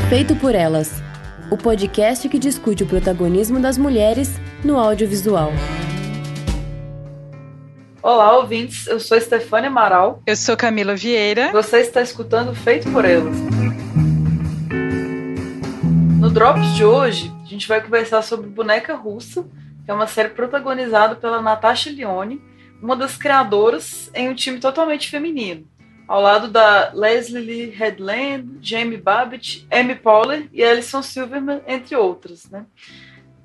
Feito por Elas, o podcast que discute o protagonismo das mulheres no audiovisual. Olá, ouvintes. Eu sou Stefânia Amaral. Eu sou Camila Vieira. Você está escutando Feito por Elas. No Drops de hoje, a gente vai conversar sobre Boneca Russa, que é uma série protagonizada pela Natasha Lyonne, uma das criadoras em um time totalmente feminino, ao lado da Leslie Lee Headland, Jamie Babbitt, Amy Poehler e Alison Silverman, entre outras, né?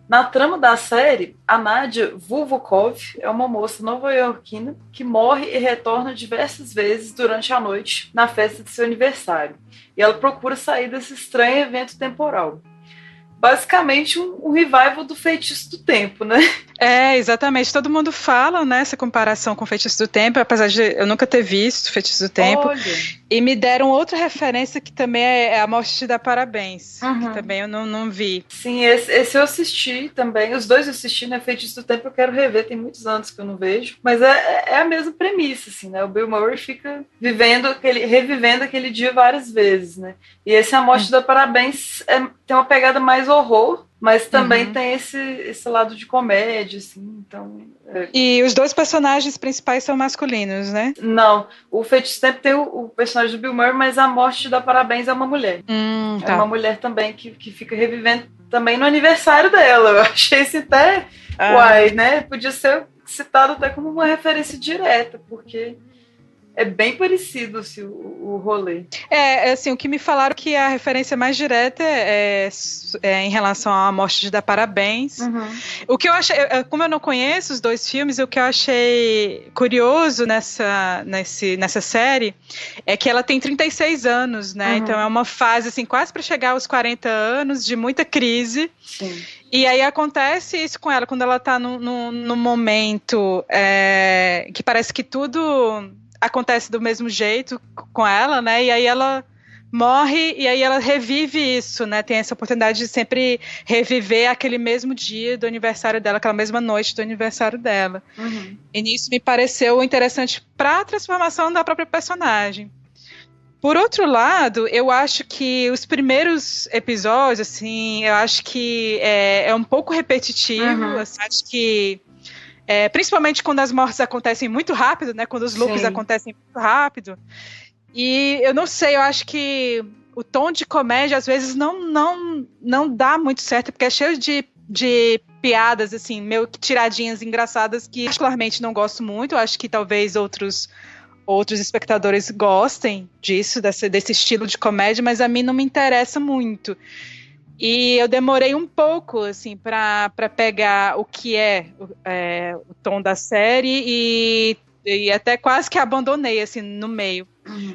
Na trama da série, a Nadia Vulvokov é uma moça nova-iorquina que morre e retorna diversas vezes durante a noite na festa de seu aniversário. E ela procura sair desse estranho evento temporal. Basicamente um revival do Feitiço do Tempo, né? É, exatamente. Todo mundo fala, né, essa comparação com o Feitiço do Tempo, apesar de eu nunca ter visto Feitiço do Tempo. Olha. E me deram outra referência que também é A Morte Te Dá Parabéns, que também eu não vi. Sim, esse eu assisti também. Os dois eu assisti, né? Feitiço do Tempo eu quero rever, tem muitos anos que eu não vejo. Mas é a mesma premissa, assim, né? O Bill Murray fica revivendo aquele dia várias vezes, né? E esse A Morte Te Dá Parabéns tem uma pegada mais horror, mas também tem esse lado de comédia, assim, então... E os dois personagens principais são masculinos, né? Não, o Feitiço do Tempo tem o personagem do Bill Murray, mas A Morte Te Dá Parabéns é uma mulher. Tá. É uma mulher também que fica revivendo também no aniversário dela. Eu achei isso até uai, né? Podia ser citado até como uma referência direta, porque... é bem parecido assim, o rolê. Assim, o que me falaram que a referência mais direta é em relação à Morte de Dar Parabéns. O que eu achei, como eu não conheço os dois filmes, o que eu achei curioso nessa série é que ela tem 36 anos, né? Então é uma fase assim, quase para chegar aos 40 anos, de muita crise. Sim. E aí acontece isso com ela, quando ela está num momento que parece que tudo acontece do mesmo jeito com ela, né? E aí ela morre e aí ela revive isso, né? Tem essa oportunidade de sempre reviver aquele mesmo dia do aniversário dela, aquela mesma noite do aniversário dela. E nisso me pareceu interessante para a transformação da própria personagem. Por outro lado, eu acho que os primeiros episódios, assim, eu acho que é um pouco repetitivo, assim, acho que principalmente quando as mortes acontecem muito rápido, né? Quando os loops acontecem muito rápido. E eu não sei, eu acho que o tom de comédia às vezes não dá muito certo, porque é cheio de piadas, assim, meio que tiradinhas engraçadas que particularmente não gosto muito. Eu acho que talvez outros espectadores gostem disso, desse estilo de comédia, mas a mim não me interessa muito. E eu demorei um pouco, assim, para pegar o que o tom da série e até quase que abandonei, assim, no meio.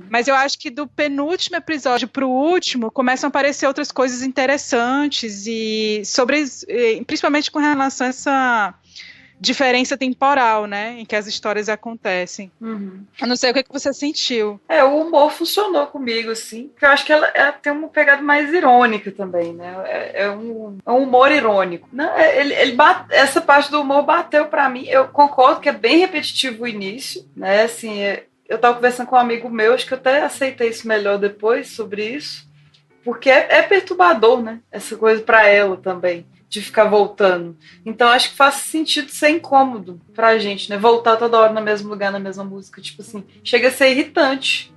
Mas eu acho que do penúltimo episódio pro último começam a aparecer outras coisas interessantes e principalmente com relação a essa diferença temporal, né, em que as histórias acontecem. Eu não sei o que você sentiu. O humor funcionou comigo, assim, porque eu acho que ela tem uma pegada mais irônica também, né, é um humor irônico. Não, essa parte do humor bateu pra mim, eu concordo que é bem repetitivo o início, né, assim, eu tava conversando com um amigo meu, acho que eu até aceitei isso melhor depois, sobre isso, porque é perturbador, né, essa coisa pra ela também, de ficar voltando. Então acho que faz sentido ser incômodo pra gente, né? Voltar toda hora no mesmo lugar, na mesma música. Tipo assim, chega a ser irritante,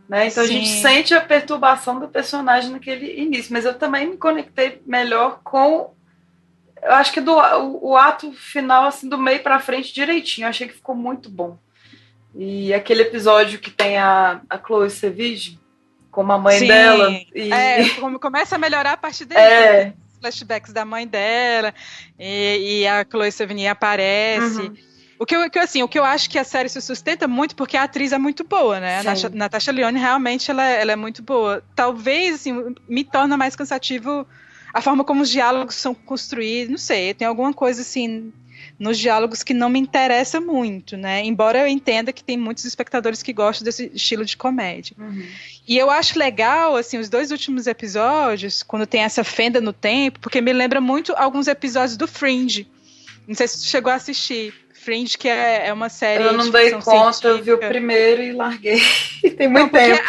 né? Então a gente sente a perturbação do personagem naquele início. Mas eu também me conectei melhor com... eu acho que o ato final, assim, do meio pra frente direitinho. Eu achei que ficou muito bom. E aquele episódio que tem a Chloe Sevigny como a mãe dela. Como começa a melhorar a partir dele. Flashbacks da mãe dela e a Chloe Sevigny aparece. O que eu acho que a série se sustenta muito porque a atriz é muito boa, né? A Natasha Lyonne realmente ela é muito boa. Talvez assim, me torna mais cansativo a forma como os diálogos são construídos. Não sei, tem alguma coisa assim nos diálogos que não me interessa muito, né? Embora eu entenda que tem muitos espectadores que gostam desse estilo de comédia. E eu acho legal, assim, os dois últimos episódios, quando tem essa fenda no tempo, porque me lembra muito alguns episódios do Fringe. Não sei se você chegou a assistir. Fringe, que é uma série... Eu não dei conta, eu vi o primeiro e larguei. Tem muito tempo.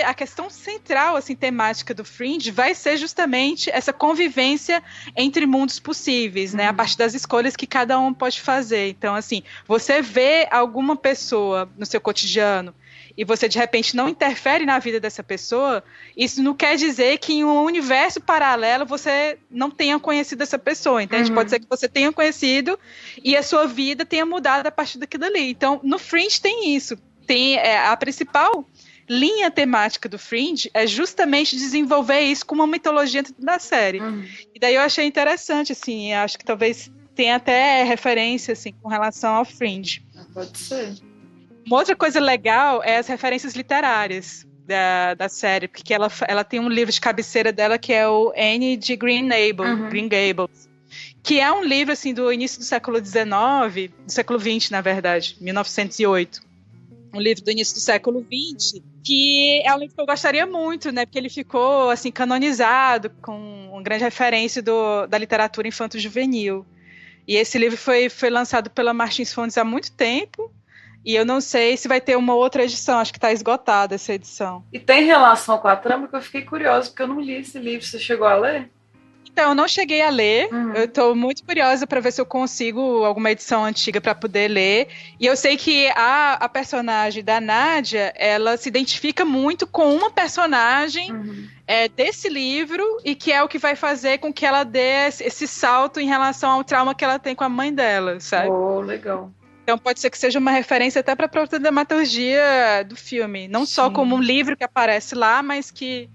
A questão central, assim, temática do Fringe vai ser justamente essa convivência entre mundos possíveis, né? A partir das escolhas que cada um pode fazer. Então, assim, você vê alguma pessoa no seu cotidiano e você, de repente, não interfere na vida dessa pessoa, isso não quer dizer que em um universo paralelo você não tenha conhecido essa pessoa, entende? Pode ser que você tenha conhecido e a sua vida tenha mudado a partir daquilo ali. Então, no Fringe tem isso. Tem a principal linha temática do Fringe é justamente desenvolver isso com uma mitologia dentro da série. E daí eu achei interessante, assim, acho que talvez tenha até referência, assim, com relação ao Fringe. Pode ser. Uma outra coisa legal é as referências literárias da série, porque ela tem um livro de cabeceira dela que é o Anne de Green Gables, que é um livro assim, do início do século XIX, do século XX, na verdade, 1908. Um livro do início do século XX, que é um livro que eu gostaria muito, né, porque ele ficou assim, canonizado, com uma grande referência da literatura infanto-juvenil. E esse livro foi lançado pela Martins Fontes há muito tempo, e eu não sei se vai ter uma outra edição, acho que está esgotada essa edição. E tem relação com a trama, que eu fiquei curiosa, porque eu não li esse livro. Você chegou a ler? Então, eu não cheguei a ler, eu estou muito curiosa para ver se eu consigo alguma edição antiga para poder ler, e eu sei que a personagem da Nádia, ela se identifica muito com uma personagem desse livro, e que é o que vai fazer com que ela dê esse salto em relação ao trauma que ela tem com a mãe dela, sabe? Oh, legal. Então pode ser que seja uma referência até para a própria dramaturgia do filme, não só como um livro que aparece lá, mas que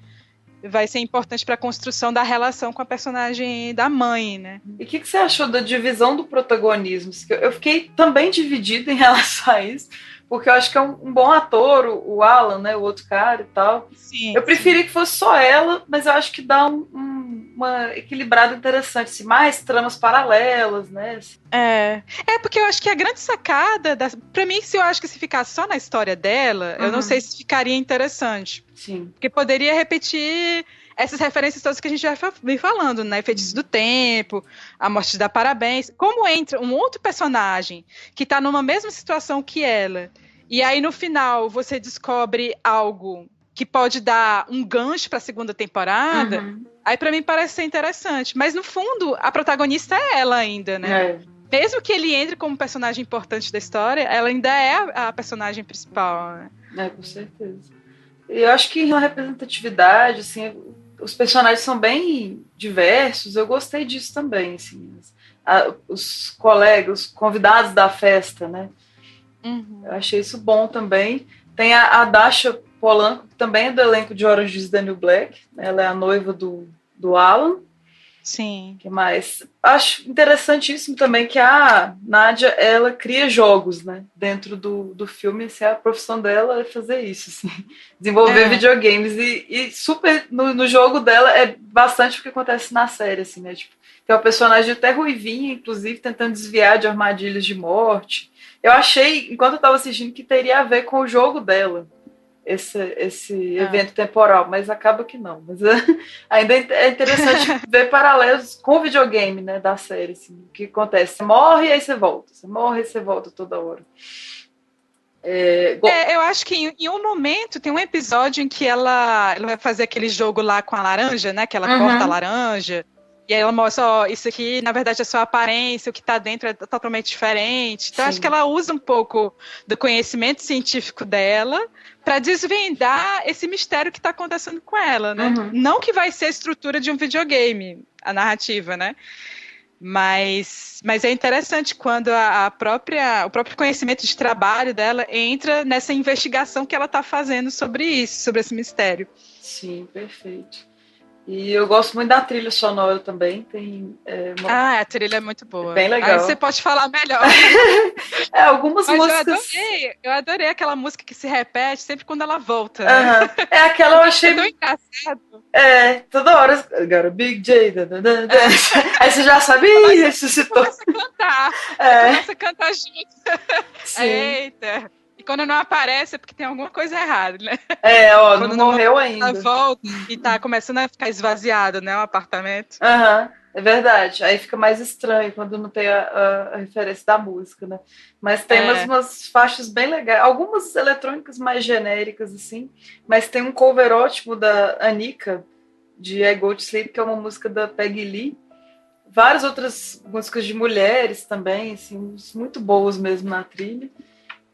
vai ser importante para a construção da relação com a personagem da mãe, né? E o que você achou da divisão do protagonismo? Eu fiquei também dividida em relação a isso, porque eu acho que é um bom ator, o Alan, né, o outro cara e tal. Sim, eu preferi que fosse só ela, mas eu acho que dá uma equilibrada interessante, assim, mais tramas paralelas, né? Porque eu acho que a grande sacada, pra mim, eu acho que se ficasse só na história dela, eu não sei se ficaria interessante. Sim. Porque poderia repetir essas referências todas que a gente já vem falando, né? Feitiço do Tempo, A Morte dá Parabéns. Como entra um outro personagem que tá numa mesma situação que ela, e aí no final você descobre algo que pode dar um gancho para a segunda temporada, aí para mim parece ser interessante. Mas no fundo, a protagonista é ela ainda, né? Mesmo que ele entre como personagem importante da história, ela ainda é a personagem principal, né? Com certeza. Eu acho que na representatividade, assim, os personagens são bem diversos, eu gostei disso também, assim. Os colegas, os convidados da festa, né? Eu achei isso bom também. Tem a Dasha Polanco, que também é do elenco de Orange is the New Black, né? Ela é a noiva do Alan. Sim. Que mais? Acho interessantíssimo também que a Nádia, ela cria jogos, né? Dentro do filme, assim, a profissão dela é fazer isso, assim, desenvolver videogames, e super, no jogo dela é bastante o que acontece na série, assim, né? Tipo, tem uma personagem até ruivinha, inclusive, tentando desviar de armadilhas de morte. Eu achei, enquanto eu estava assistindo, que teria a ver com o jogo dela, esse evento temporal, mas acaba que não. Mas ainda é interessante ver paralelos com o videogame, né, da série, assim, o que acontece. Você morre e aí você volta. Você morre e você volta toda hora. Eu acho que em um momento tem um episódio em que ela vai fazer aquele jogo lá com a laranja, né, que ela corta a laranja. E aí ela mostra, isso aqui, na verdade, é só a aparência, o que está dentro é totalmente diferente. Então, acho que ela usa um pouco do conhecimento científico dela para desvendar esse mistério que está acontecendo com ela, né? Não que vai ser a estrutura de um videogame, a narrativa, né? Mas é interessante quando o próprio conhecimento de trabalho dela entra nessa investigação que ela está fazendo sobre isso, sobre esse mistério. Sim, perfeito. E eu gosto muito da trilha sonora também. A trilha é muito boa. Bem legal. Aí você pode falar melhor. Algumas músicas. Eu adorei aquela música que se repete sempre quando ela volta. É aquela eu achei. É tão engraçado. Toda hora. Got a Big J. Aí você já sabe, ressuscitou. Começa a cantar. Começa a cantar junto. Sim. Eita. E quando não aparece é porque tem alguma coisa errada, né? Não morreu ainda. Ela volta e tá começando a ficar esvaziado, né, o apartamento. É verdade. Aí fica mais estranho quando não tem a referência da música, né? Mas tem umas faixas bem legais. Algumas eletrônicas mais genéricas, assim. Mas tem um cover ótimo da Anika, de I Go to Sleep, que é uma música da Peggy Lee. Várias outras músicas de mulheres também, assim, muito boas mesmo na trilha.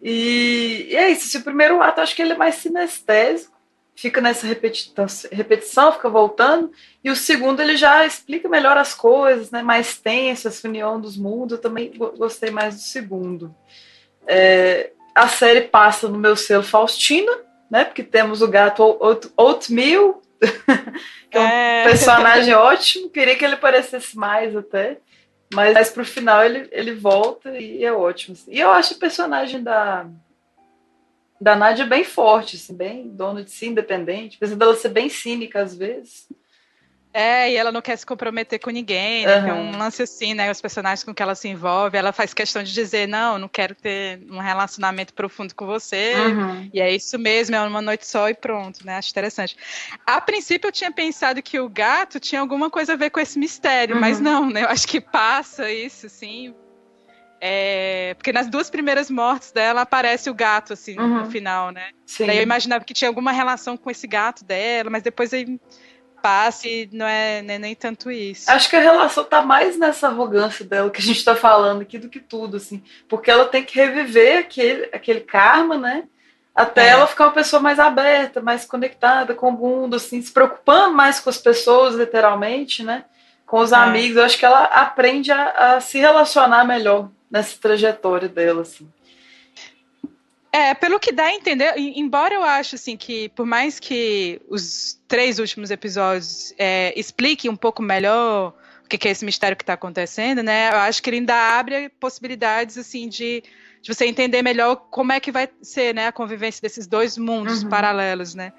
E é isso. O primeiro ato, acho que ele é mais sinestésico. Fica nessa repetição, fica voltando. E o segundo, ele já explica melhor as coisas, né? Mais tenso, essa união dos mundos. Eu também gostei mais do segundo. A série passa no meu selo Faustina, né? Porque temos o gato Oatmeal, que é um personagem ótimo. Queria que ele aparecesse mais até. Mas pro final ele volta e é ótimo. Assim. E eu acho o personagem da Nádia bem forte, assim, bem dona de si, independente, apesar dela ser bem cínica às vezes. E ela não quer se comprometer com ninguém, né? Tem um lance assim, né? Os personagens com que ela se envolve, ela faz questão de dizer, não quero ter um relacionamento profundo com você, e é isso mesmo, é uma noite só e pronto, né? Acho interessante. A princípio eu tinha pensado que o gato tinha alguma coisa a ver com esse mistério, mas não, né? Eu acho que passa isso, assim... porque nas 2 primeiras mortes dela aparece o gato, assim, no final, né? Sim. Daí eu imaginava que tinha alguma relação com esse gato dela, mas depois aí passa e não é nem tanto isso. Acho que a relação tá mais nessa arrogância dela que a gente tá falando aqui do que tudo, assim. Porque ela tem que reviver aquele karma, né? Até ela ficar uma pessoa mais aberta, mais conectada com o mundo, assim, se preocupando mais com as pessoas, literalmente, né? Com os amigos. Eu acho que ela aprende a se relacionar melhor nessa trajetória dela, assim. Pelo que dá a entender, embora eu acho assim que, por mais que os 3 últimos episódios expliquem um pouco melhor o que é esse mistério que está acontecendo, né? Eu acho que ele ainda abre possibilidades assim de você entender melhor como é que vai ser, né, a convivência desses 2 mundos paralelos, né?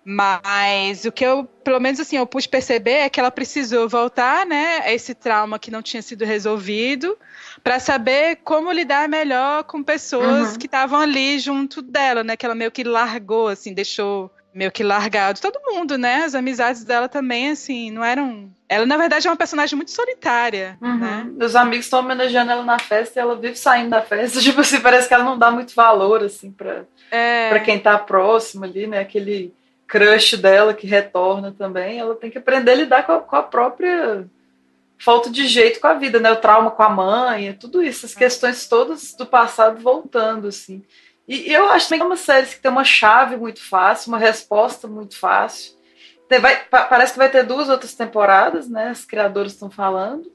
Mas o que eu, pelo menos assim, eu pude perceber é que ela precisou voltar, né, a esse trauma que não tinha sido resolvido, para saber como lidar melhor com pessoas que estavam ali junto dela, né, que ela meio que largou, assim, deixou meio que largado todo mundo, né, as amizades dela também, assim, não eram... Ela, na verdade, é uma personagem muito solitária, né? Os amigos estão homenageando ela na festa e ela vive saindo da festa, tipo assim, parece que ela não dá muito valor, assim, pra quem tá próximo ali, né, aquele... crush dela que retorna também, ela tem que aprender a lidar com a própria falta de jeito com a vida, né? O trauma com a mãe, tudo isso, as questões todas do passado voltando, assim. E eu acho que é uma série que tem uma chave muito fácil, uma resposta muito fácil. Parece que vai ter 2 outras temporadas, né? Os criadores estão falando.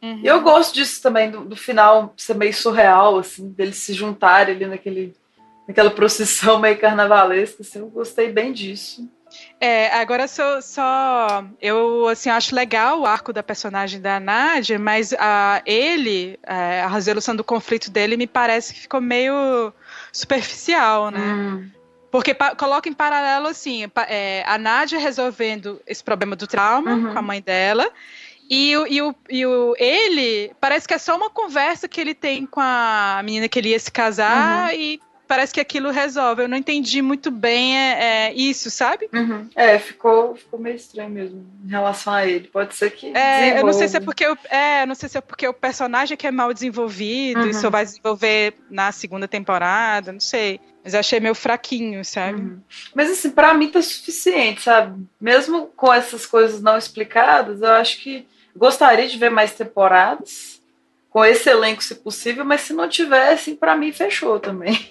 E eu gosto disso também, do final ser meio surreal, assim, deles se juntarem ali naquela procissão meio carnavalesca, assim, eu gostei bem disso. Agora eu assim, acho legal o arco da personagem da Nádia, mas a resolução do conflito dele me parece que ficou meio superficial, né? Porque coloca em paralelo, assim, a Nádia resolvendo esse problema do trauma com a mãe dela, e ele parece que é só uma conversa que ele tem com a menina que ele ia se casar e parece que aquilo resolve. Eu não entendi muito bem isso, sabe? Ficou meio estranho mesmo em relação a ele. Pode ser que eu não sei se é porque o personagem que é mal desenvolvido e só vai desenvolver na 2ª temporada, não sei. Mas eu achei meio fraquinho, sabe? Mas assim, pra mim tá suficiente, sabe? Mesmo com essas coisas não explicadas, eu acho que gostaria de ver mais temporadas. Com esse elenco, se possível, mas se não tivesse, para mim, fechou também.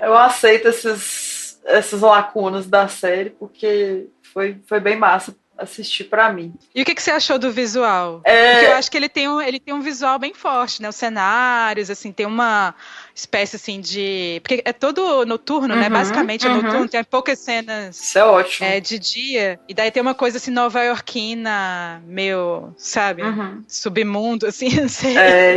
Eu aceito essas lacunas da série, porque foi bem massa assistir para mim. E o que você achou do visual? Porque eu acho que ele tem um visual bem forte, né? Os cenários, assim, tem uma espécie, assim, de... Porque é todo noturno, né? Basicamente é noturno, tem poucas cenas... Isso é ótimo. De dia. E daí tem uma coisa, assim, nova-iorquina, meio, sabe? Submundo, assim, não sei.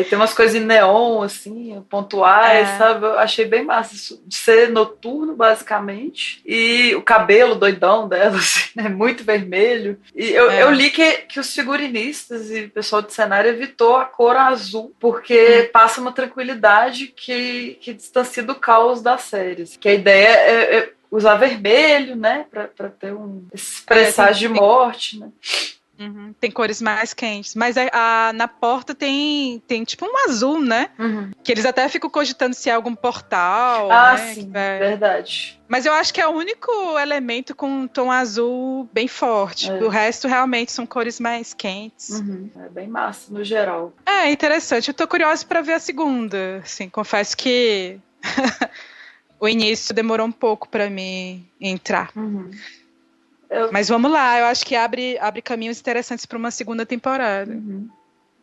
Tem umas coisas em neon, assim, pontuais, sabe? Eu achei bem massa isso, de ser noturno, basicamente. E o cabelo doidão dela, assim, né? Muito vermelho. E eu li que os figurinistas e o pessoal de cenário evitou a cor azul, porque passa uma tranquilidade que distancia do caos das séries. Que a ideia é usar vermelho, né? Pra ter esse presságio de morte, né? Uhum. Tem cores mais quentes. Mas na porta tem tipo um azul, né? Que eles até ficam cogitando se é algum portal. Ah, né? sim, verdade. Mas eu acho que é o único elemento com um tom azul bem forte. O resto realmente são cores mais quentes. É bem massa, no geral. É interessante. Eu tô curiosa pra ver a segunda. Assim, confesso que o início demorou um pouco pra mim entrar. Mas vamos lá, eu acho que abre caminhos interessantes para uma segunda temporada.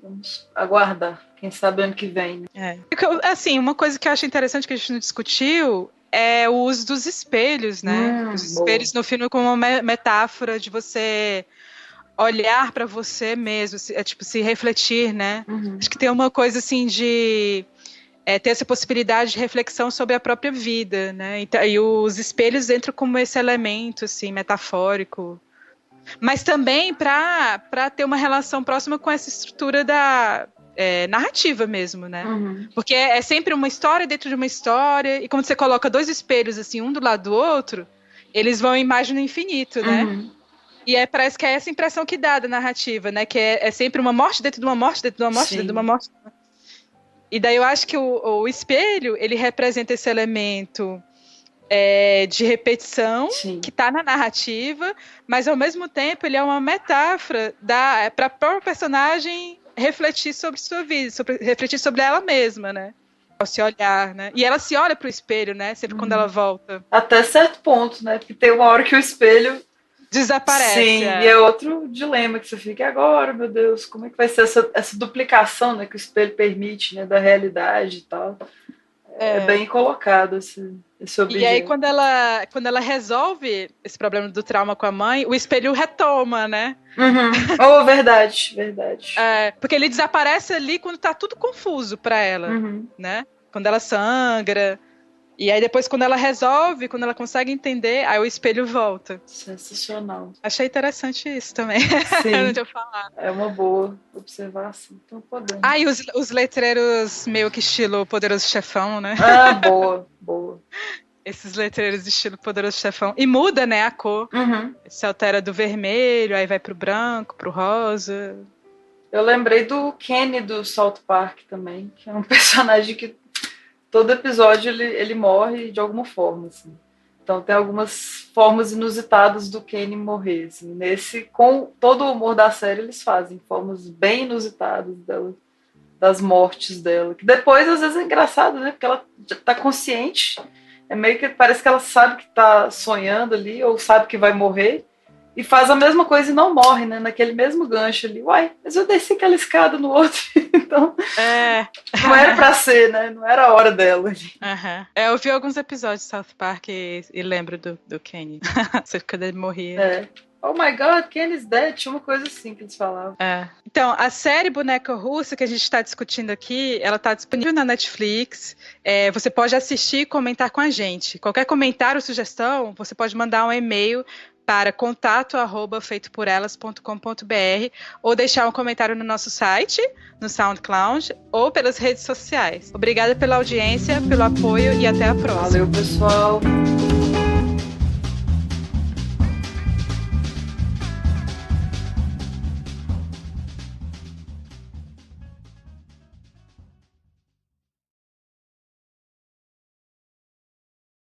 Vamos aguardar, quem sabe ano que vem. Né? Assim, uma coisa que eu acho interessante que a gente não discutiu é o uso dos espelhos, né? Os espelhos no filme como uma metáfora de você olhar para você mesmo, se refletir, né? Acho que tem uma coisa assim de ter essa possibilidade de reflexão sobre a própria vida, né? E os espelhos entram como esse elemento, assim, metafórico. Mas também para ter uma relação próxima com essa estrutura da narrativa mesmo, né? Porque é sempre uma história dentro de uma história, e quando você coloca dois espelhos, assim, um do lado do outro, eles vão em imagem no infinito, né? E parece que é essa impressão que dá da narrativa, né? Que é sempre uma morte dentro de uma morte, dentro de uma morte, dentro de uma morte. E daí eu acho que o espelho, ele representa esse elemento de repetição, que está na narrativa, mas ao mesmo tempo ele é uma metáfora para a própria personagem refletir sobre sua vida, refletir sobre ela mesma, né? Ao se olhar, né? E ela se olha pro espelho, né? Sempre quando ela volta. Até certo ponto, né? Porque tem uma hora que o espelho desaparece. Sim, e é outro dilema que você fica, e agora, meu Deus, como é que vai ser essa duplicação, né, que o espelho permite, né, da realidade e tal. É bem colocado esse objeto. E aí, quando ela resolve esse problema do trauma com a mãe, o espelho retoma, né? Oh, verdade. Porque ele desaparece ali quando tá tudo confuso pra ela, né? Quando ela sangra. E aí depois, quando ela resolve, quando ela consegue entender, aí o espelho volta. Sensacional. Achei interessante isso também. Sim. De eu falar. É uma boa observação. Então podemos. E os letreiros meio que estilo Poderoso Chefão, né? Ah, boa. Esses letreiros de estilo Poderoso Chefão. E muda, né, a cor. Se altera do vermelho, aí vai pro branco, pro rosa. Eu lembrei do Kenny do South Park também, que é um personagem que todo episódio ele morre de alguma forma, assim. Então tem algumas formas inusitadas do Kenny morrer, assim. Nesse, com todo o humor da série, eles fazem formas bem inusitadas dela, das mortes dela. Que depois, às vezes, é engraçado, né? Porque ela já tá consciente, meio que parece que ela sabe que tá sonhando ali, ou sabe que vai morrer, e faz a mesma coisa e não morre, né? Naquele mesmo gancho ali. Uai, mas eu desci aquela escada no outro. Então, não era pra ser, né? Não era a hora dela. Eu vi alguns episódios de South Park e lembro do Kenny. Você fica dele morrer. Oh my God, Kenny's dead. Tinha uma coisa assim que eles falavam. Então, a série Boneca Russa que a gente está discutindo aqui, ela está disponível na Netflix. Você pode assistir e comentar com a gente. Qualquer comentário ou sugestão, você pode mandar um e-mail para contato@feitoporelas.com.br ou deixar um comentário no nosso site, no SoundCloud ou pelas redes sociais. Obrigada pela audiência, pelo apoio e até a próxima. Valeu, pessoal.